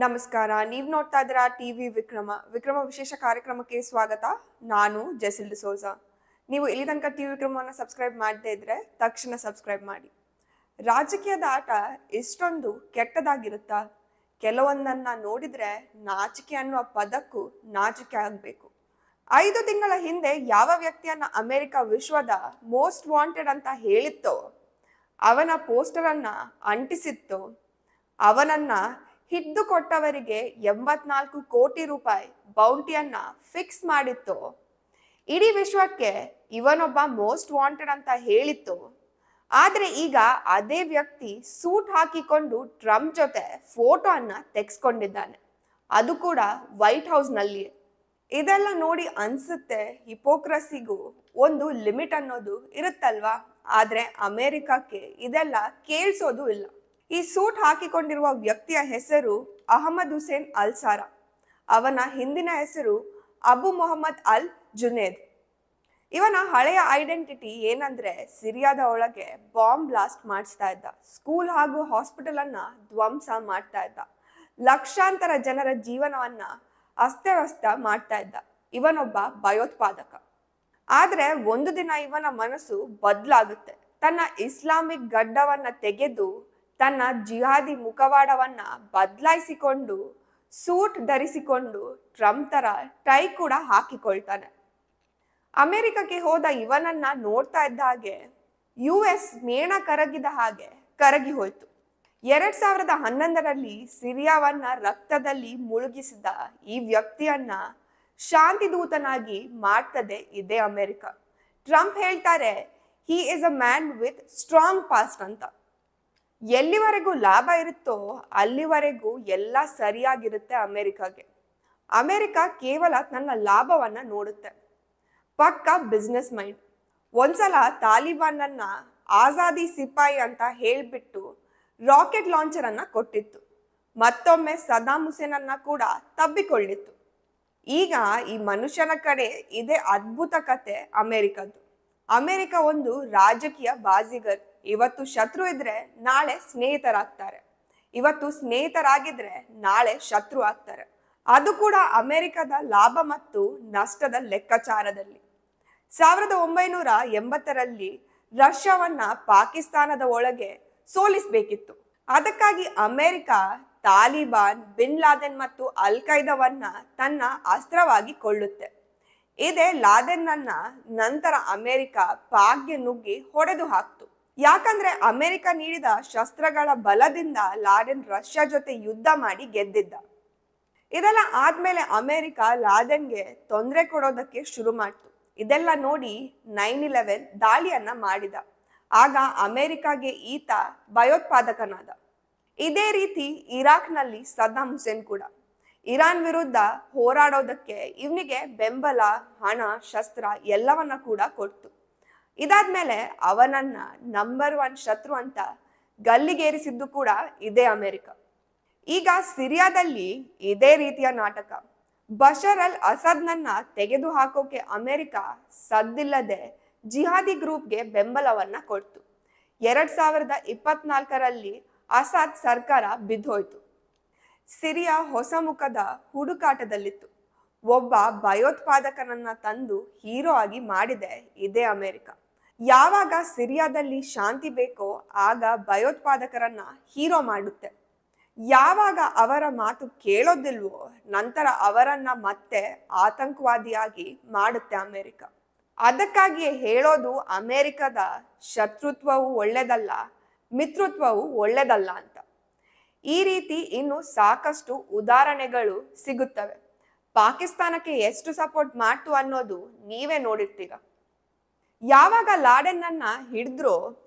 ನಮಸ್ಕಾರ. ನೀವು ನೋಡ್ತಾ ಇದ್ದೀರಾ ಟಿವಿ ವಿಕ್ರಮ ವಿಶೇಷ ಕಾರ್ಯಕ್ರಮಕ್ಕೆ ಸ್ವಾಗತ. ನಾನು ಜೆಸಿಲ್ ಡಿಸೋಜಾ. ನೀವು ಇಲ್ಲಿ ತನಕ ಟಿವಿ ವಿಕ್ರಮವನ್ನು ಸಬ್ಸ್ಕ್ರೈಬ್ ಮಾಡದೇ ಇದ್ರೆ ತಕ್ಷಣ ಸಬ್ಸ್ಕ್ರೈಬ್ ಮಾಡಿ. ರಾಜಕೀಯದ ಆಟ ಇಷ್ಟೊಂದು ಕೆಟ್ಟದಾಗಿರುತ್ತಾ? ಕೆಲವೊಂದನ್ನ ನೋಡಿದ್ರೆ ನಾಚಿಕೆ ಅನ್ನುವ ಪದಕ್ಕೂ ನಾಚಿಕೆ ಆಗಬೇಕು. 5 ತಿಂಗಳ ಹಿಂದೆ ಯಾವ ವ್ಯಕ್ತಿಯನ್ನ ಅಮೆರಿಕ ವಿಶ್ವದ ಮೋಸ್ಟ್ ವಾಂಟೆಡ್ ಅಂತ ಹೇಳಿತ್ತೋ, ಅವನ ಪೋಸ್ಟರ್ ಅನ್ನ ಅಂಟಿಸಿತ್ತೋ, ಅವನನ್ನ ಹಿಡ್ದು ಕೊಟ್ಟವರಿಗೆ 84 ಕೋಟಿ ರೂಪಾಯಿ ಬೌಂಟಿಯನ್ನ ಫಿಕ್ಸ್ ಮಾಡಿತ್ತು, ಇಡೀ ವಿಶ್ವಕ್ಕೆ ಇವನೊಬ್ಬ ಮೋಸ್ಟ್ ವಾಂಟೆಡ್ ಅಂತ ಹೇಳಿತ್ತು. ಆದ್ರೆ ಈಗ ಅದೇ ವ್ಯಕ್ತಿ ಸೂಟ್ ಹಾಕಿಕೊಂಡು ಟ್ರಂಪ್ ಜೊತೆ ಫೋಟೋ ಅನ್ನ ತೆಗೆಸ್ಕೊಂಡಿದ್ದಾನೆ, ಅದು ಕೂಡ ವೈಟ್ ಹೌಸ್ ನಲ್ಲಿ. ಇದೆಲ್ಲ ನೋಡಿ ಅನ್ಸುತ್ತೆ ಹಿಪೋಕ್ರಸಿಗೂ ಒಂದು ಲಿಮಿಟ್ ಅನ್ನೋದು ಇರುತ್ತಲ್ವಾ. ಆದ್ರೆ ಅಮೆರಿಕಕ್ಕೆ ಇದೆಲ್ಲ ಕೇಳಿಸೋದು ಇಲ್ಲ. ಈ ಸೂಟ್ ಹಾಕಿಕೊಂಡಿರುವ ವ್ಯಕ್ತಿಯ ಹೆಸರು ಅಹಮದ್ ಹುಸೇನ್ ಅಲ್ಸಾರಾ. ಅವನ ಹಿಂದಿನ ಹೆಸರು ಅಬು ಮೊಹಮ್ಮದ್ ಅಲ್ ಜುನೇದ್. ಇವನ ಹಳೆಯ ಐಡೆಂಟಿಟಿ ಏನಂದ್ರೆ ಸಿರಿಯಾದ ಒಳಗೆ ಬಾಂಬ್ ಬ್ಲಾಸ್ಟ್ ಮಾಡಿಸ್ತಾ ಇದ್ದ, ಸ್ಕೂಲ್ ಹಾಗೂ ಹಾಸ್ಪಿಟಲ್ ಅನ್ನ ಧ್ವಂಸ ಮಾಡ್ತಾ ಇದ್ದ, ಲಕ್ಷಾಂತರ ಜನರ ಜೀವನವನ್ನ ಅಸ್ತವ್ಯಸ್ತ ಮಾಡ್ತಾ ಇದ್ದ. ಇವನೊಬ್ಬ ಭಯೋತ್ಪಾದಕ. ಆದ್ರೆ ಒಂದು ದಿನ ಇವನ ಮನಸ್ಸು ಬದಲಾಗುತ್ತೆ. ತನ್ನ ಇಸ್ಲಾಮಿಕ್ ಗಡ್ಡವನ್ನ ತೆಗೆದು ತನ್ನ ಜಿಹಾದಿ ಮುಖವಾಡವನ್ನ ಬದಲಾಯಿಸಿಕೊಂಡು ಸೂಟ್ ಧರಿಸಿಕೊಂಡು ಟ್ರಂಪ್ ತರ ಟೈ ಕೂಡ ಹಾಕಿಕೊಳ್ತಾನೆ. ಅಮೆರಿಕಕ್ಕೆ ಹೋದ ಇವನನ್ನ ನೋಡ್ತಾ ಇದ್ದ ಹಾಗೆ US ಮೇಣ ಕರಗಿದ ಹಾಗೆ ಕರಗಿ ಹೋಯ್ತು. 2011ರಲ್ಲಿ ಸಿರಿಯಾವನ್ನ ರಕ್ತದಲ್ಲಿ ಮುಳುಗಿಸಿದ ಈ ವ್ಯಕ್ತಿಯನ್ನ ಶಾಂತಿ ದೂತನಾಗಿ ಮಾಡ್ತದೆ ಇದೇ ಅಮೆರಿಕ. ಟ್ರಂಪ್ ಹೇಳ್ತಾರೆ, he is a man with strong past ಅಂತ. ಎಲ್ಲಿವರೆಗೂ ಲಾಭ ಇರುತ್ತೋ ಅಲ್ಲಿವರೆಗೂ ಎಲ್ಲ ಸರಿಯಾಗಿರುತ್ತೆ ಅಮೆರಿಕಾಗೆ. ಅಮೆರಿಕ ಕೇವಲ ತನ್ನ ಲಾಭವನ್ನ ನೋಡುತ್ತೆ. ಪಕ್ಕ ಬಿಸ್ನೆಸ್ ಮೈಂಡ್. ಒಂದ್ಸಲ ತಾಲಿಬಾನ್ ಅನ್ನ ಆಜಾದಿ ಸಿಪಾಯಿ ಅಂತ ಹೇಳ್ಬಿಟ್ಟು ರಾಕೆಟ್ ಲಾಂಚರ್ ಅನ್ನ ಕೊಟ್ಟಿತ್ತು. ಮತ್ತೊಮ್ಮೆ ಸದಾಂ ಹುಸೇನ್ ಅನ್ನ ಕೂಡ ತಬ್ಬಿಕೊಳ್ಳಿತ್ತು. ಈಗ ಈ ಮನುಷ್ಯನ ಕಡೆ ಇದೇ ಅದ್ಭುತ ಕತೆ ಅಮೆರಿಕದ್ದು. ಅಮೆರಿಕ ಒಂದು ರಾಜಕೀಯ ಬಾಜಿಗರ್. ಇವತ್ತು ಶತ್ರು ಇದ್ರೆ ನಾಳೆ ಸ್ನೇಹಿತರಾಗ್ತಾರೆ, ಇವತ್ತು ಸ್ನೇಹಿತರಾಗಿದ್ರೆ ನಾಳೆ ಶತ್ರು ಆಗ್ತಾರೆ. ಅದು ಕೂಡ ಅಮೆರಿಕದ ಲಾಭ ಮತ್ತು ನಷ್ಟದ ಲೆಕ್ಕಾಚಾರದಲ್ಲಿ. 1980ರಲ್ಲಿ ರಷ್ಯಾವನ್ನ ಪಾಕಿಸ್ತಾನದ ಒಳಗೆ ಸೋಲಿಸಬೇಕಿತ್ತು. ಅದಕ್ಕಾಗಿ ಅಮೆರಿಕ ತಾಲಿಬಾನ್, ಬಿನ್ ಲಾದೆನ್ ಮತ್ತು ಅಲ್ ಖೈದಾವನ್ನ ತನ್ನ ಅಸ್ತ್ರವಾಗಿ ಕೊಳ್ಳುತ್ತೆ. ಇದೇ ಲಾದೆನ್ ಅನ್ನ ನಂತರ ಅಮೆರಿಕ ಪಾಕ್ಗೆ ನುಗ್ಗಿ ಹೊಡೆದು ಹಾಕ್ತು. ಯಾಕಂದ್ರೆ ಅಮೆರಿಕ ನೀಡಿದ ಶಸ್ತ್ರಗಳ ಬಲದಿಂದ ಲಾದೆನ್ ರಷ್ಯಾ ಜೊತೆ ಯುದ್ಧ ಮಾಡಿ ಗೆದ್ದಿದ್ದ. ಇದೆಲ್ಲ ಆದ್ಮೇಲೆ ಅಮೆರಿಕ ಲಾದೆನ್ಗೆ ತೊಂದರೆ ಕೊಡೋದಕ್ಕೆ ಶುರು ಮಾಡ್ತು. ಇದೆಲ್ಲ ನೋಡಿ 9/11 ದಾಳಿಯನ್ನ ಮಾಡಿದ. ಆಗ ಅಮೆರಿಕಾಗೆ ಈತ ಭಯೋತ್ಪಾದಕನಾದ. ಇದೇ ರೀತಿ ಇರಾಕ್ನಲ್ಲಿ ಸದ್ದಾಂ ಹುಸೇನ್ ಕೂಡ ಇರಾನ್ ವಿರುದ್ಧ ಹೋರಾಡೋದಕ್ಕೆ ಇವನಿಗೆ ಬೆಂಬಲ, ಹಣ, ಶಸ್ತ್ರ ಎಲ್ಲವನ್ನ ಕೂಡ ಕೊಡ್ತು. ಇದಾದ್ಮೇಲೆ ಅವನನ್ನ ನಂಬರ್ 1 ಶತ್ರು ಅಂತ ಗಲ್ಲಿಗೇರಿಸಿದ್ದು ಕೂಡ ಇದೇ ಅಮೆರಿಕ. ಈಗ ಸಿರಿಯಾದಲ್ಲಿ ಇದೇ ರೀತಿಯ ನಾಟಕ. ಬಶರ್ ಅಲ್ ಅಸದ್ನನ್ನ ತೆಗೆದು ಹಾಕೋಕೆ ಅಮೆರಿಕ ಸದ್ದಿಲ್ಲದೆ ಜಿಹಾದಿ ಗ್ರೂಪ್ಗೆ ಬೆಂಬಲವನ್ನ ಕೊಡ್ತು. 2024ರಲ್ಲಿ ಅಸಾದ್ ಸರ್ಕಾರ ಬಿದ್ದೋಯ್ತು. ಸಿರಿಯಾ ಹೊಸ ಮುಖದ ಹುಡುಕಾಟದಲ್ಲಿತ್ತು. ಒಬ್ಬ ಭಯೋತ್ಪಾದಕನನ್ನ ತಂದು ಹೀರೋ ಆಗಿ ಮಾಡಿದೆ ಇದೇ ಅಮೆರಿಕ. ಯಾವಾಗ ಸಿರಿಯಾದಲ್ಲಿ ಶಾಂತಿ ಬೇಕೋ ಆಗ ಭಯೋತ್ಪಾದಕರನ್ನ ಹೀರೋ ಮಾಡುತ್ತೆ. ಯಾವಾಗ ಅವರ ಮಾತು ಕೇಳೋದಿಲ್ವೋ ನಂತರ ಅವರನ್ನ ಮತ್ತೆ ಆತಂಕವಾದಿಯಾಗಿ ಮಾಡುತ್ತೆ ಅಮೆರಿಕ. ಅದಕ್ಕಾಗಿಯೇ ಹೇಳೋದು ಅಮೆರಿಕದ ಶತ್ರುತ್ವವು ಒಳ್ಳೆದಲ್ಲ, ಮಿತ್ರತ್ವವು ಒಳ್ಳೆದಲ್ಲ ಅಂತ. ಈ ರೀತಿ ಇನ್ನು ಸಾಕಷ್ಟು ಉದಾಹರಣೆಗಳು ಸಿಗುತ್ತವೆ. ಪಾಕಿಸ್ತಾನಕ್ಕೆ ಎಷ್ಟು ಸಪೋರ್ಟ್ ಮಾಡ್ತು ಅನ್ನೋದು ನೀವೇ ನೋಡಿರ್ತೀರ. ಯಾವಾಗ ಲಾಡೆನ್ ಅನ್ನ ಹಿಡಿದ್ರೋ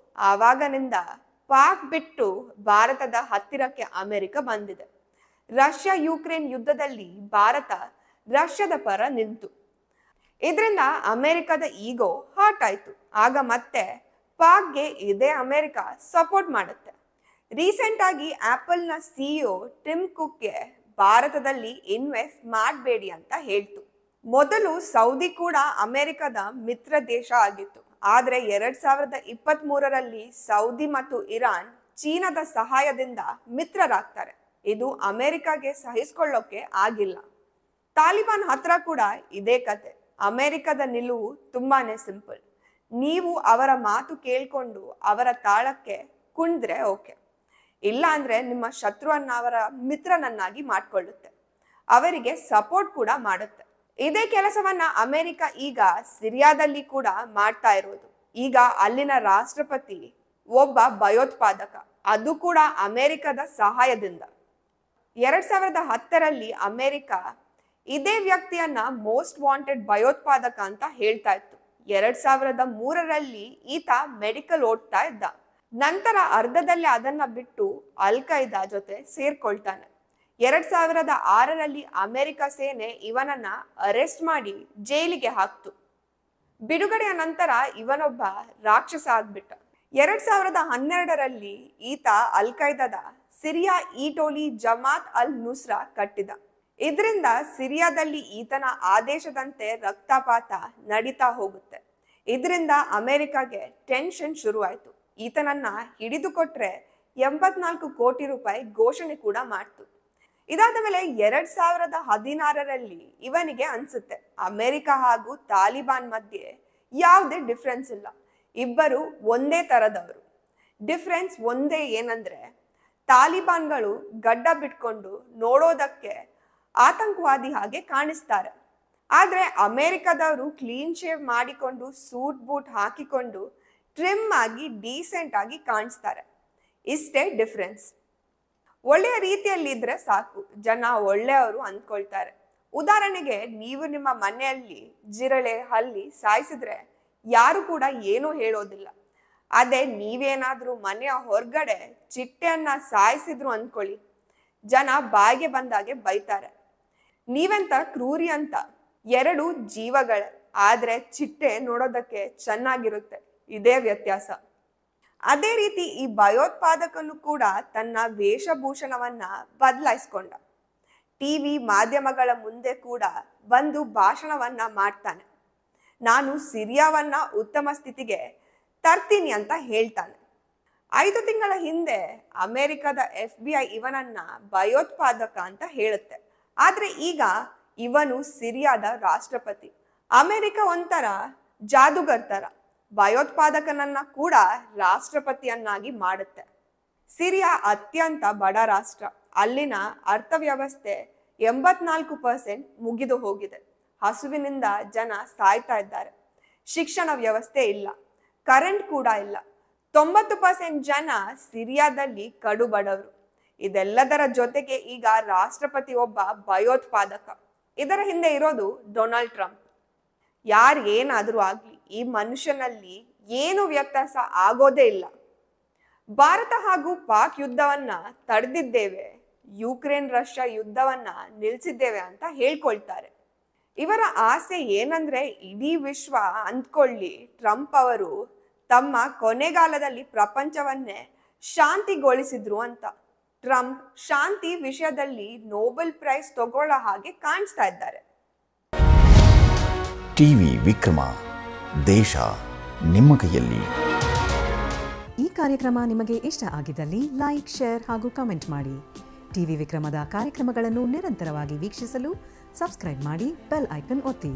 ಆವಾಗನಿಂದ ಪಾಕ್ ಬಿಟ್ಟು ಭಾರತದ ಹತ್ತಿರಕ್ಕೆ ಅಮೆರಿಕ ಬಂದಿದೆ. ರಷ್ಯಾ ಯುಕ್ರೇನ್ ಯುದ್ಧದಲ್ಲಿ ಭಾರತ ರಷ್ಯಾದ ಪರ ನಿಂತು. ಇದರಿಂದ ಅಮೆರಿಕದ ಈಗೋ ಹರ್ಟ್ ಆಯ್ತು. ಆಗ ಮತ್ತೆ ಪಾಕ್ಗೆ ಇದೇ ಅಮೆರಿಕ ಸಪೋರ್ಟ್ ಮಾಡುತ್ತೆ. ರೀಸೆಂಟ್ ಆಗಿ ಆಪಲ್ನ CEO ಟಿಮ್ ಕುಕ್ಗೆ ಭಾರತದಲ್ಲಿ ಇನ್ವೆಸ್ಟ್ ಮಾಡಬೇಡಿ ಅಂತ ಹೇಳ್ತು. ಮೊದಲು ಸೌದಿ ಕೂಡ ಅಮೆರಿಕದ ಮಿತ್ರ ದೇಶ ಆಗಿತ್ತು. ಆದ್ರೆ 2023ರಲ್ಲಿ ಸೌದಿ ಮತ್ತು ಇರಾನ್ ಚೀನಾದ ಸಹಾಯದಿಂದ ಮಿತ್ರರಾಗ್ತಾರೆ. ಇದು ಅಮೆರಿಕಾಗೆ ಸಹಿಸ್ಕೊಳ್ಳೋಕೆ ಆಗಿಲ್ಲ. ತಾಲಿಬಾನ್ ಹತ್ರ ಕೂಡ ಇದೇ ಕತೆ. ಅಮೆರಿಕದ ನಿಲುವು ತುಂಬಾನೇ ಸಿಂಪಲ್. ನೀವು ಅವರ ಮಾತು ಕೇಳ್ಕೊಂಡು ಅವರ ತಾಳಕ್ಕೆ ಕುಣಿದ್ರೆ ಓಕೆ, ಇಲ್ಲ ಅಂದ್ರೆ ನಿಮ್ಮ ಶತ್ರುವನ್ನ ಅವರ ಮಿತ್ರನನ್ನಾಗಿ ಮಾಡ್ಕೊಳ್ಳುತ್ತೆ, ಅವರಿಗೆ ಸಪೋರ್ಟ್ ಕೂಡ ಮಾಡುತ್ತೆ. ಇದೇ ಕೆಲಸವನ್ನ ಅಮೆರಿಕ ಈಗ ಸಿರಿಯಾದಲ್ಲಿ ಕೂಡ ಮಾಡ್ತಾ ಇರೋದು. ಈಗ ಅಲ್ಲಿನ ರಾಷ್ಟ್ರಪತಿ ಒಬ್ಬ ಭಯೋತ್ಪಾದಕ, ಅದು ಕೂಡ ಅಮೆರಿಕದ ಸಹಾಯದಿಂದ. 2010ರಲ್ಲಿ ಅಮೆರಿಕ ಇದೇ ವ್ಯಕ್ತಿಯನ್ನ ಮೋಸ್ಟ್ ವಾಂಟೆಡ್ ಭಯೋತ್ಪಾದಕ ಅಂತ ಹೇಳ್ತಾ ಇತ್ತು. 2003ರಲ್ಲಿ ಈತ ಮೆಡಿಕಲ್ ಓದ್ತಾ ಇದ್ದ. ನಂತರ ಅರ್ಧದಲ್ಲಿ ಅದನ್ನ ಬಿಟ್ಟು ಅಲ್ ಖೈದಾ ಜೊತೆ ಸೇರ್ಕೊಳ್ತಾನೆ. 2006ರಲ್ಲಿ ಅಮೆರಿಕ ಸೇನೆ ಇವನನ್ನ ಅರೆಸ್ಟ್ ಮಾಡಿ ಜೈಲಿಗೆ ಹಾಕ್ತು. ಬಿಡುಗಡೆಯ ನಂತರ ಇವನೊಬ್ಬ ರಾಕ್ಷಸ ಆಗ್ಬಿಟ್ಟ. 2012ರಲ್ಲಿ ಈತ ಅಲ್ ಖೈದಾದ ಸಿರಿಯಾ ಟೋಲಿ ಜಮಾತ್ ಅಲ್ ನುಸ್ರಾ ಕಟ್ಟಿದ. ಇದರಿಂದ ಸಿರಿಯಾದಲ್ಲಿ ಈತನ ಆದೇಶದಂತೆ ರಕ್ತಪಾತ ನಡೀತಾ ಹೋಗುತ್ತೆ. ಇದರಿಂದ ಅಮೆರಿಕಾಗೆ ಟೆನ್ಷನ್ ಶುರುವಾಯಿತು. ಈತನನ್ನ ಹಿಡಿದುಕೊಟ್ರೆ 84 ಕೋಟಿ ರೂಪಾಯಿ ಘೋಷಣೆ ಕೂಡ ಮಾಡ್ತು. ಇದಾದ ಮೇಲೆ 2016ರಲ್ಲಿ ಇವನಿಗೆ ಅನ್ಸುತ್ತೆ ಅಮೆರಿಕ ಹಾಗೂ ತಾಲಿಬಾನ್ ಮಧ್ಯೆ ಯಾವುದೇ ಡಿಫ್ರೆನ್ಸ್ ಇಲ್ಲ, ಇಬ್ಬರು ಒಂದೇ ತರದವರು. ಡಿಫ್ರೆನ್ಸ್ ಒಂದೇ ಏನಂದ್ರೆ ತಾಲಿಬಾನ್ಗಳು ಗಡ್ಡ ಬಿಟ್ಕೊಂಡು ನೋಡೋದಕ್ಕೆ ಆತಂಕವಾದಿ ಹಾಗೆ ಕಾಣಿಸ್ತಾರೆ, ಆದ್ರೆ ಅಮೆರಿಕದವರು ಕ್ಲೀನ್ ಶೇವ್ ಮಾಡಿಕೊಂಡು ಸೂಟ್ ಬೂಟ್ ಹಾಕಿಕೊಂಡು ಟ್ರಿಮ್ ಆಗಿ ಡೀಸೆಂಟ್ ಆಗಿ ಕಾಣಿಸ್ತಾರೆ. ಇಷ್ಟೇ ಡಿಫ್ರೆನ್ಸ್. ಒಳ್ಳೆಯ ರೀತಿಯಲ್ಲಿ ಇದ್ರೆ ಸಾಕು, ಜನ ಒಳ್ಳೆಯವರು ಅಂದ್ಕೊಳ್ತಾರೆ. ಉದಾಹರಣೆಗೆ, ನೀವು ನಿಮ್ಮ ಮನೆಯಲ್ಲಿ ಜಿರಳೆ ಹಲ್ಲಿ ಸಾಯಿಸಿದ್ರೆ ಯಾರು ಕೂಡ ಏನೂ ಹೇಳೋದಿಲ್ಲ. ಅದೇ ನೀವೇನಾದ್ರೂ ಮನೆಯ ಹೊರಗಡೆ ಚಿಟ್ಟೆಯನ್ನ ಸಾಯಿಸಿದ್ರು ಅಂದ್ಕೊಳ್ಳಿ, ಜನ ಬಾಯಿಗೆ ಬಂದಾಗೆ ಬೈತಾರೆ. ನೀವೆಂತ ಕ್ರೂರಿ ಅಂತ. ಎರಡು ಜೀವಗಳೇ, ಆದ್ರೆ ಚಿಟ್ಟೆ ನೋಡೋದಕ್ಕೆ ಚೆನ್ನಾಗಿರುತ್ತೆ, ಇದೇ ವ್ಯತ್ಯಾಸ. ಅದೇ ರೀತಿ ಈ ಭಯೋತ್ಪಾದಕನು ಕೂಡ ತನ್ನ ವೇಷಭೂಷಣವನ್ನ ಬದಲಾಯಿಸ್ಕೊಂಡ. ಟಿವಿ ಮಾಧ್ಯಮಗಳ ಮುಂದೆ ಕೂಡ ಬಂದು ಭಾಷಣವನ್ನ ಮಾಡ್ತಾನೆ. ನಾನು ಸಿರಿಯಾವನ್ನ ಉತ್ತಮ ಸ್ಥಿತಿಗೆ ತರ್ತೀನಿ ಅಂತ ಹೇಳ್ತಾನೆ. 5 ತಿಂಗಳ ಹಿಂದೆ ಅಮೆರಿಕದ FBI ಇವನನ್ನ ಭಯೋತ್ಪಾದಕ ಅಂತ ಹೇಳುತ್ತೆ. ಆದ್ರೆ ಈಗ ಇವನು ಸಿರಿಯಾದ ರಾಷ್ಟ್ರಪತಿ. ಅಮೆರಿಕ ಒಂಥರ ಜಾದುಗರ್ ತರ ಭಯೋತ್ಪಾದಕನನ್ನ ಕೂಡ ರಾಷ್ಟ್ರಪತಿಯನ್ನಾಗಿ ಮಾಡುತ್ತೆ. ಸಿರಿಯಾ ಅತ್ಯಂತ ಬಡ ರಾಷ್ಟ್ರ. ಅಲ್ಲಿನ ಅರ್ಥವ್ಯವಸ್ಥೆ 84% ಮುಗಿದು ಹೋಗಿದೆ. ಹಸುವಿನಿಂದ ಜನ ಸಾಯ್ತಾ ಇದ್ದಾರೆ. ಶಿಕ್ಷಣ ವ್ಯವಸ್ಥೆ ಇಲ್ಲ, ಕರೆಂಟ್ ಕೂಡ ಇಲ್ಲ. 90% ಜನ ಸಿರಿಯಾದಲ್ಲಿ ಕಡು ಬಡವರು. ಇದೆಲ್ಲದರ ಜೊತೆಗೆ ಈಗ ರಾಷ್ಟ್ರಪತಿ ಒಬ್ಬ ಭಯೋತ್ಪಾದಕ. ಇದರ ಹಿಂದೆ ಇರೋದು ಡೊನಾಲ್ಡ್ ಟ್ರಂಪ್. ಯಾರು ಏನಾದ್ರೂ ಆಗ್ಲಿ, ಈ ಮನುಷ್ಯನಲ್ಲಿ ಏನು ವ್ಯತ್ಯಾಸ ಆಗೋದೇ ಇಲ್ಲ. ಭಾರತ ಹಾಗೂ ಪಾಕ್ ಯುದ್ಧವನ್ನ ತಡೆದಿದ್ದೇವೆ, ಯುಕ್ರೇನ್ ರಷ್ಯಾ ಯುದ್ಧವನ್ನ ನಿಲ್ಸಿದ್ದೇವೆ ಅಂತ ಹೇಳ್ಕೊಳ್ತಾರೆ. ಇವರ ಆಸೆ ಏನಂದ್ರೆ ಇಡೀ ವಿಶ್ವ ಅಂದ್ಕೊಳ್ಳಿ ಟ್ರಂಪ್ ಅವರು ತಮ್ಮ ಕೊನೆಗಾಲದಲ್ಲಿ ಪ್ರಪಂಚವನ್ನೇ ಶಾಂತಿಗೊಳಿಸಿದ್ರು ಅಂತ. ಟ್ರಂಪ್ ಶಾಂತಿ ವಿಷಯದಲ್ಲಿ ನೊಬೆಲ್ ಪ್ರೈಸ್ ತಗೊಳ್ಳೋ ಹಾಗೆ ಕಾಣಿಸ್ತಾ ಇದ್ದಾರೆ. ಟಿವಿ ವಿಕ್ರಮ, ದೇಶ ನಿಮ್ಮ ಕೈಯಲ್ಲಿ. ಈ ಕಾರ್ಯಕ್ರಮ ನಿಮಗೆ ಇಷ್ಟ ಆಗಿದ್ದಲ್ಲಿ ಲೈಕ್, ಶೇರ್ ಹಾಗೂ ಕಮೆಂಟ್ ಮಾಡಿ. ಟಿವಿ ವಿಕ್ರಮದ ಕಾರ್ಯಕ್ರಮಗಳನ್ನು ನಿರಂತರವಾಗಿ ವೀಕ್ಷಿಸಲು ಸಬ್ಸ್ಕ್ರೈಬ್ ಮಾಡಿ, ಬೆಲ್ ಐಕನ್ ಒತ್ತಿ.